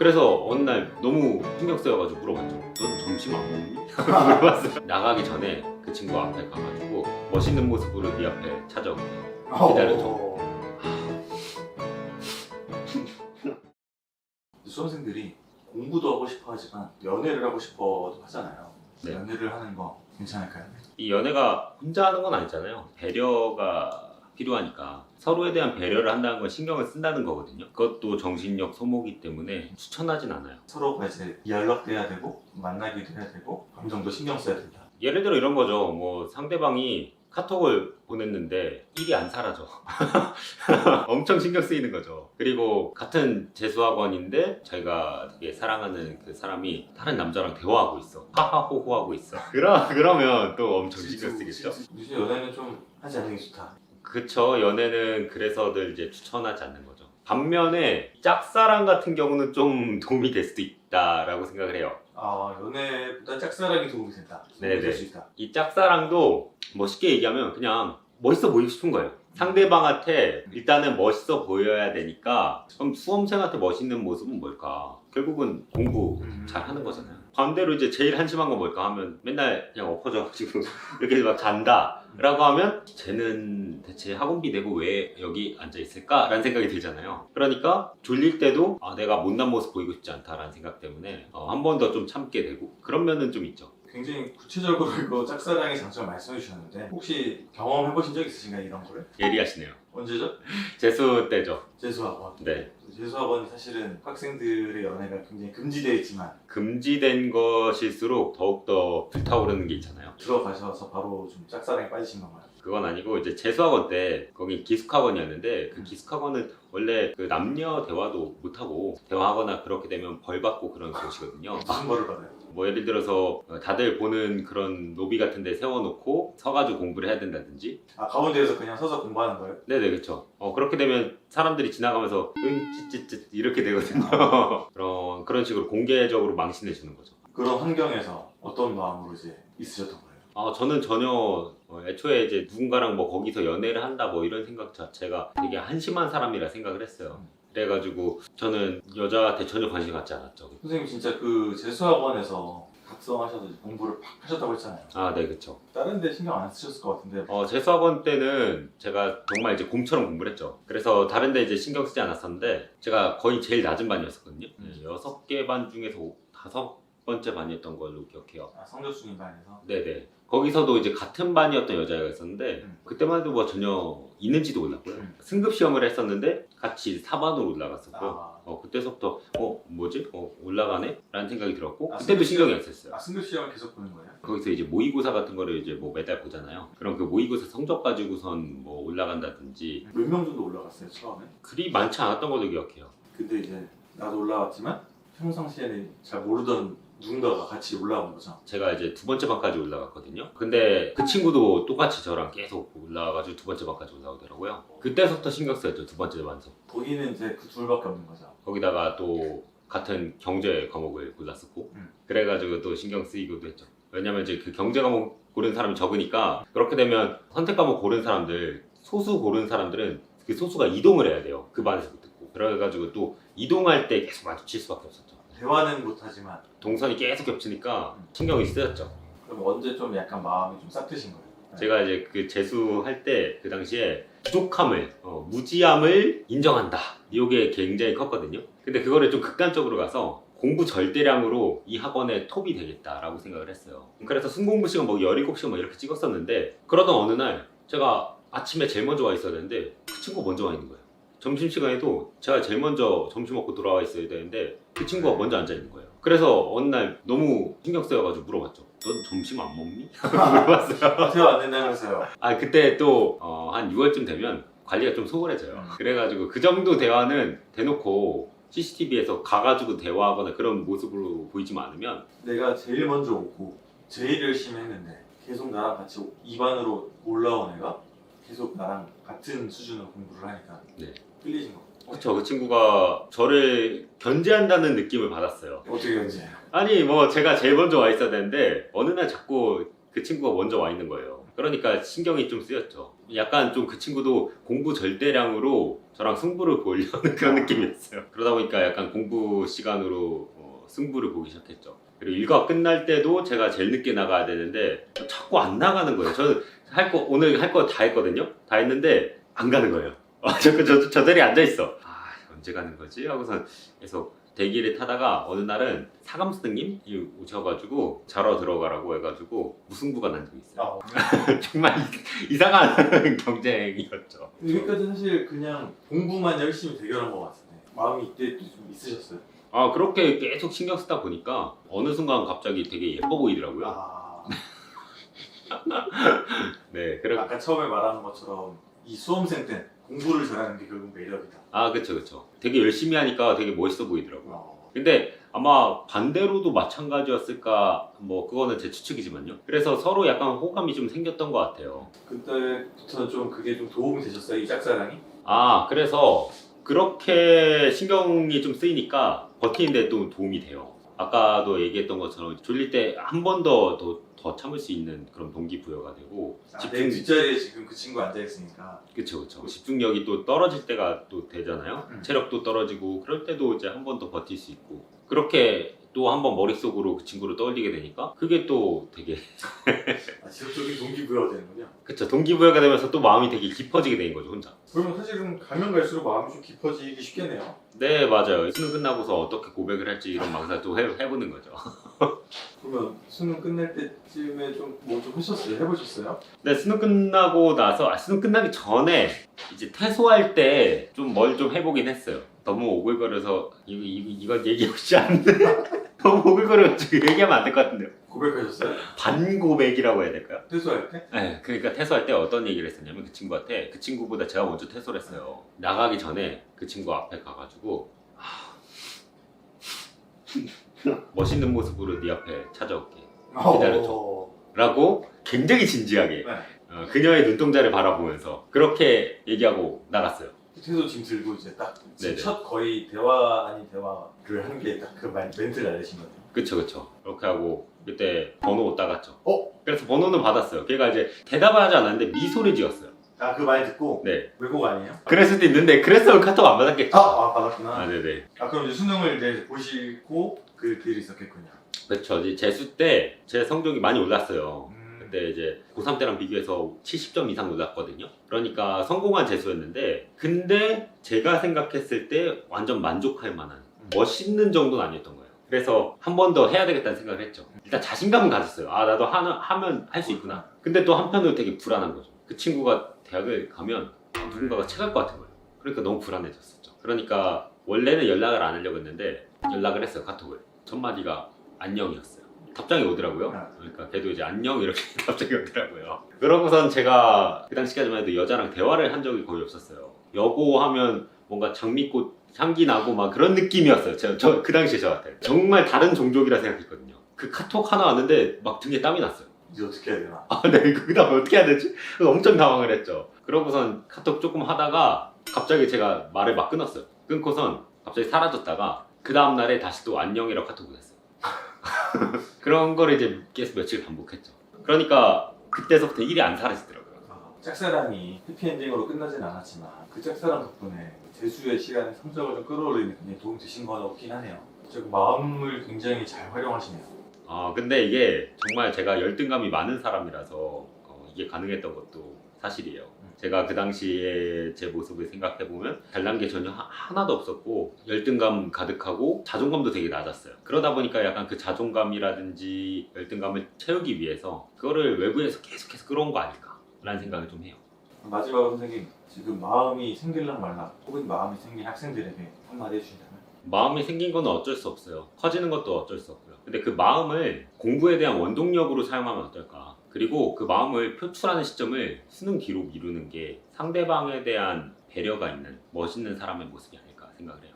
그래서 어느 날 너무 신경 쓰여가지고 물어봤죠. 넌 점심 안 먹니? 물어봤어요. 나가기 전에 그 친구 앞에 가가지고 멋있는 모습으로 네 앞에 찾아오게 기다려줘. 수험생들이 공부도 하고 싶어 하지만 연애를 하고 싶어도 하잖아요. 네. 연애를 하는 거 괜찮을까요? 이 연애가 혼자 하는 건 아니잖아요. 배려가 필요하니까 서로에 대한 배려를 한다는 건 신경을 쓴다는 거거든요. 그것도 정신력 소모기 때문에 추천하진 않아요. 서로가 이제 연락돼야 되고 만나기도 해야 되고 감정도 신경 써야 된다. 예를 들어 이런 거죠. 뭐 상대방이 카톡을 보냈는데 일이 안 사라져. 엄청 신경 쓰이는 거죠. 그리고 같은 재수학원인데 저희가 되게 사랑하는 그 사람이 다른 남자랑 대화하고 있어. 하하호호 하고 있어. 그러면 또 엄청 신경 쓰겠죠. 요즘 연애는 좀 하지 않는 게 좋다. 그쵸. 연애는 그래서들 이제 추천하지 않는 거죠. 반면에 짝사랑 같은 경우는 좀 도움이 될 수도 있다라고 생각을 해요. 아, 연애보다 짝사랑이 도움이 된다. 네네. 될 수 있다. 이 짝사랑도 뭐 쉽게 얘기하면 그냥 멋있어 보이고 싶은 거예요. 상대방한테 일단은 멋있어 보여야 되니까 그럼 수험생한테 멋있는 모습은 뭘까? 결국은 공부 잘 하는 거잖아요. 반대로 이제 제일 한심한 건 뭘까 하면 맨날 그냥 엎어져가지고 이렇게 막 잔다 라고 하면 쟤는 대체 학원비 내고 왜 여기 앉아있을까? 라는 생각이 들잖아요. 그러니까 졸릴 때도 내가 못난 모습 보이고 싶지 않다라는 생각 때문에 한 번 더 좀 참게 되고 그런 면은 좀 있죠. 굉장히 구체적으로 이거 짝사랑의 장점 말씀해 주셨는데 혹시 경험해 보신 적 있으신가요? 이런 거를? 예리하시네요. 언제죠? 재수 때죠. 재수학원. 네. 재수학원이 사실은 학생들의 연애가 굉장히 금지되어 있지만 금지된 것일수록 더욱더 불타오르는 게 있잖아요. 들어가셔서 바로 좀 짝사랑에 빠지신 건가요? 그건 아니고 이제 재수학원 때 거기 기숙학원이었는데 그 기숙학원은 원래 그 남녀 대화도 못하고 대화하거나 그렇게 되면 벌 받고 그런 곳이거든요. 무슨 벌을 받아요? 뭐 예를 들어서 다들 보는 그런 로비 같은 데 세워놓고 서가지고 공부를 해야 된다든지. 아, 가운데에서 그냥 서서 공부하는 거예요? 네네, 그쵸. 그렇게 되면 사람들이 지나가면서 찌찌찌 이렇게 되거든요. 그런 식으로 공개적으로 망신을 주는 거죠. 그런 환경에서 어떤 마음으로 이제 있으셨던 거예요? 저는 전혀 애초에 이제 누군가랑 뭐 거기서 연애를 한다 뭐 이런 생각 자체가 되게 한심한 사람이라 생각을 했어요. 그래가지고 저는 여자한테 전혀 관심 갖지 않았죠. 선생님 진짜 그 재수학원에서 각성하셔서 이제 공부를 팍 하셨다고 했잖아요. 아, 네, 그쵸. 다른 데 신경 안 쓰셨을 것 같은데 재수학원 때는 제가 정말 이제 곰처럼 공부를 했죠. 그래서 다른 데 이제 신경 쓰지 않았었는데 제가 거의 제일 낮은 반이었었거든요. 6개 반 중에서 5번째 반이었던 걸로 기억해요. 아, 성적순위 반에서? 네네. 거기서도 이제 같은 반이었던 여자애가 있었는데 그때만 해도 뭐 전혀 있는지도 몰랐고요. 승급 시험을 했었는데 같이 4반으로 올라갔었고 그때서부터 뭐지? 올라가네? 라는 생각이 들었고 그때도 신경이 안 썼어요. 아, 승급 시험을 계속 보는 거예요? 거기서 이제 모의고사 같은 거를 이제 뭐 매달 보잖아요. 그럼 그 모의고사 성적 가지고선 뭐 올라간다든지 몇 명 정도 올라갔어요 처음에? 그리 많지 않았던 걸로 기억해요. 근데 이제 나도 올라왔지만 평상시에는 잘 모르던 누군가가 같이 올라온 거죠. 제가 이제 2번째 반까지 올라갔거든요. 근데 그 친구도 똑같이 저랑 계속 올라와가지고 2번째 반까지 올라오더라고요. 그때서부터 신경 쓰였죠. 2번째 반서. 거기는 이제 그 둘밖에 없는 거죠. 거기다가 또 같은 경제 과목을 골랐었고 그래가지고 또 신경 쓰이기도 했죠. 왜냐면 이제 그 경제 과목 고른 사람이 적으니까 그렇게 되면 선택 과목 고른 사람들, 소수 고른 사람들은 그 소수가 이동을 해야 돼요. 그 반에서 듣고. 그래가지고 또 이동할 때 계속 마주칠 수밖에 없었죠. 대화는 못하지만 동선이 계속 겹치니까 신경이 쓰였죠. 그럼 언제 좀 약간 마음이 좀 싹트신 거예요? 제가 이제 그 재수할 때 그 당시에 부족함을 무지함을 인정한다 이게 굉장히 컸거든요. 근데 그거를 좀 극단적으로 가서 공부 절대량으로 이 학원의 톱이 되겠다라고 생각을 했어요. 그래서 순공부 시간 뭐 17시간 뭐 이렇게 찍었었는데 그러던 어느 날 제가 아침에 제일 먼저 와 있어야 되는데 그 친구가 먼저 와 있는 거예요. 점심시간에도 제가 제일 먼저 점심 먹고 돌아와 있어야 되는데 그 친구가 먼저 앉아 있는 거예요. 그래서 어느 날 너무 신경 쓰여가지고 물어봤죠. 넌 점심 안 먹니? 물어봤어요. 대화 안 된다면서요? 그때 또 한 6월쯤 되면 관리가 좀 소홀해져요. 그래가지고 그 정도 대화는 대놓고 CCTV에서 가가지고 대화하거나 그런 모습으로 보이지만 않으면 내가 제일 먼저 오고 제일 열심히 했는데 계속 나랑 같이 2반으로 올라온 애가 계속 나랑 같은 수준으로 공부를 하니까 네. 끌리신 거. 그쵸, 그 친구가 저를 견제한다는 느낌을 받았어요. 어떻게 견제해요? 아니 뭐 제가 제일 먼저 와 있어야 되는데 어느 날 자꾸 그 친구가 먼저 와 있는 거예요. 그러니까 신경이 좀 쓰였죠. 약간 좀 그 친구도 공부 절대량으로 저랑 승부를 보려는 그런 느낌이었어요. 그러다 보니까 약간 공부 시간으로 승부를 보기 시작했죠. 그리고 일과 끝날 때도 제가 제일 늦게 나가야 되는데 자꾸 안 나가는 거예요. 저는 오늘 할 거 다 했거든요. 다 했는데 안 가는 거예요. 저 자리에 앉아있어. 아, 언제 가는 거지? 하고서 계속 대기를 타다가 어느 날은 사감스님이 오셔가지고 자러 들어가라고 해가지고 무승부가 난 적이 있어요. 정말 이상한 경쟁이었죠. 여기까지 사실 그냥 공부만 열심히 대결한 것 같은데 마음이 이때 좀 있으셨어요? 아, 그렇게 계속 신경 쓰다 보니까 어느 순간 갑자기 되게 예뻐 보이더라고요. 아, 네, 그래. 아까 처음에 말하는 것처럼 이 수험생 때 공부를 잘하는 게 결국 매력이다. 아, 그쵸. 되게 열심히 하니까 되게 멋있어 보이더라고요. 어. 근데 아마 반대로도 마찬가지였을까, 뭐 그거는 제 추측이지만요. 그래서 서로 약간 호감이 좀 생겼던 것 같아요. 그때부터 좀 그게 좀 도움이 되셨어요? 이 짝사랑이? 아, 그래서 그렇게 신경이 좀 쓰이니까 버티는데 또 도움이 돼요. 아까도 얘기했던 것처럼 졸릴 때 한 번 더 참을 수 있는 그런 동기부여가 되고 내 뒷자리에 지금 그 친구 앉아있으니까. 그쵸. 집중력이 또 떨어질 때가 또 되잖아요. 체력도 떨어지고 그럴 때도 이제 한 번 더 버틸 수 있고 그렇게 또 한 번 머릿속으로 그 친구를 떠올리게 되니까 그게 또 되게 지속적인 동기부여가 되는군요. 그쵸. 동기부여가 되면서 또 마음이 되게 깊어지게 되는 거죠, 혼자. 그러면 사실은 가면 갈수록 마음이 좀 깊어지기 쉽겠네요. 네, 맞아요. 수능 끝나고서 어떻게 고백을 할지 이런 망사 또 해보는 거죠. 그러면 수능 끝날 때쯤에 좀 뭐 좀 하셨어요? 해보셨어요? 네, 수능 끝나고 나서, 수능 끝나기 전에 이제 퇴소할 때 좀 뭘 좀 해보긴 했어요. 너무 오글거려서, 이건 얘기하고 싶지 않은데. 너무 오글거려서 얘기하면 안 될 것 같은데요. 고백하셨어요? 반고백이라고 해야 될까요? 퇴소할 때? 네, 그러니까 퇴소할 때 어떤 얘기를 했었냐면 그 친구한테, 그 친구보다 제가 먼저 퇴소를 했어요. 나가기 전에 그 친구 앞에 가가지고, 멋있는 모습으로 네 앞에 찾아올게. 기다려줘. 라고 굉장히 진지하게 네. 그녀의 눈동자를 바라보면서 그렇게 얘기하고 나갔어요. 퇴소 짐 들고 이제 딱 네네. 첫 거의 대화 아닌 대화를 한 게 딱 그 멘트를 알려신 거예요. 그쵸. 그렇게 하고 그때 번호 따갔죠. 어? 그래서 번호는 받았어요. 걔가 이제 대답을 하지 않았는데 미소를 지었어요. 아, 그 말 듣고 네. 왜곡 아니에요? 그랬을 수도 있는데 그랬으면 카톡 안 받았겠죠. 받았구나. 네네. 그럼 이제 수능을 이제 보시고 그 글이 있었겠군요. 그렇죠. 이제 재수 때 제 성적이 많이 올랐어요. 그때 이제 고3 때랑 비교해서 70점 이상 올랐거든요. 그러니까 성공한 재수였는데 근데 제가 생각했을 때 완전 만족할 만한 멋있는 정도는 아니었던 거예요. 그래서 한 번 더 해야 되겠다는 생각을 했죠. 일단 자신감은 가졌어요. 아, 나도 하면 할 수 있구나. 근데 또 한편으로 되게 불안한 거죠. 그 친구가 대학을 가면 누군가가 채갈 것 같은 거예요. 그러니까 너무 불안해졌었죠. 그러니까 원래는 연락을 안 하려고 했는데 연락을 했어요. 카톡을. 첫 마디가 안녕이었어요. 답장이 오더라고요. 그러니까 걔도 이제 안녕 이렇게 답장이 오더라고요. 그러고선 제가 그 당시까지만 해도 여자랑 대화를 한 적이 거의 없었어요. 여고 하면 뭔가 장미꽃 향기 나고 막 그런 느낌이었어요. 저 그 당시에 저한테 정말 다른 종족이라 생각했거든요. 그 카톡 하나 왔는데 막 등에 땀이 났어요. 이제 어떻게 해야 되나? 네, 그 다음에 어떻게 해야 되지? 그래서 엄청 당황을 했죠. 그러고선 카톡 조금 하다가 갑자기 제가 말을 막 끊었어요. 끊고선 갑자기 사라졌다가 그 다음날에 다시 또 안녕이라고 카톡을 했어요. 그런 거를 이제 계속 며칠 반복했죠. 그러니까 그때서부터 일이 안 사라지더라고요. 짝사랑이 해피엔딩으로 끝나진 않았지만 그 짝사랑 덕분에 재수의 시간에 성적을 좀 끌어올리는 굉장히 도움 되신 건 없긴 하네요. 지금 마음을 굉장히 잘 활용하시네요. 근데 이게 정말 제가 열등감이 많은 사람이라서 이게 가능했던 것도 사실이에요. 제가 그 당시에 제 모습을 생각해보면 잘난 게 전혀 하나도 없었고 열등감 가득하고 자존감도 되게 낮았어요. 그러다 보니까 약간 그 자존감이라든지 열등감을 채우기 위해서 그거를 외부에서 계속해서 끌어온 거 아닐까 라는 생각을 좀 해요. 마지막으로 선생님, 지금 마음이 생길랑 말랑 혹은 마음이 생긴 학생들에게 한마디 해주신다면? 마음이 생긴 건 어쩔 수 없어요. 커지는 것도 어쩔 수 없고요. 근데 그 마음을 공부에 대한 원동력으로 사용하면 어떨까? 그리고 그 마음을 표출하는 시점을 수능 뒤로 미루는 게 상대방에 대한 배려가 있는 멋있는 사람의 모습이 아닐까 생각을 해요.